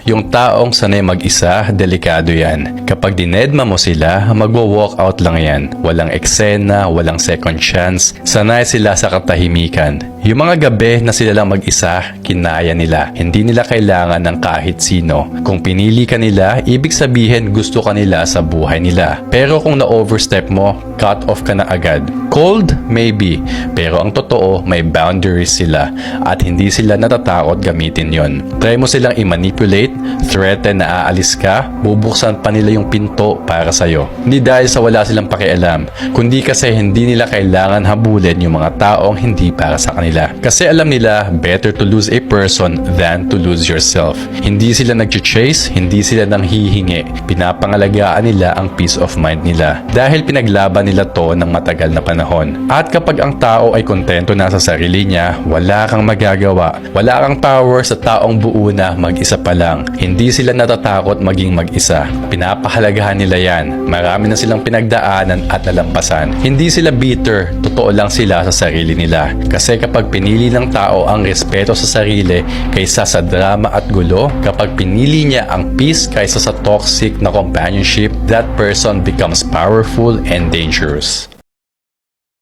Yung taong sanay mag-isa, delikado yan. Kapag dinedma mo sila, magwo-walk out lang yan. Walang eksena, walang second chance. Sanay sila sa katahimikan. Yung mga gabi na sila lang mag-isa, kinaya nila. Hindi nila kailangan ng kahit sino. Kung pinili ka nila, ibig sabihin gusto ka nila sa buhay nila. Pero kung na-overstep mo, cut off ka na agad. Cold? Maybe. Pero ang totoo, may boundaries sila. At hindi sila natatakot gamitin yon. Try mo silang i-manipulate, threaten na aalis ka, bubuksan pa nila yung pinto para sa'yo. Hindi dahil sa wala silang pakialam, kundi kasi hindi nila kailangan habulin yung mga taong hindi para sa kanila. Kasi alam nila, better to lose a person than to lose yourself. Hindi sila nag-chase, hindi sila nanghihingi. Pinapangalagaan nila ang peace of mind nila. Dahil pinaglaban nila to ng matagal na panahon. At kapag ang tao ay kontento na sa sarili niya, wala kang magagawa. Wala kang power sa taong buo na mag-isa pa lang. Hindi sila natatakot maging mag-isa. Pinapahalagahan nila yan. Marami na silang pinagdaanan at nalampasan. Hindi sila bitter. Totoo lang sila sa sarili nila. Kasi kapag pinili ng tao ang respeto sa sarili kaysa sa drama at gulo, kapag pinili niya ang peace kaysa sa toxic na companionship, that person becomes powerful and dangerous.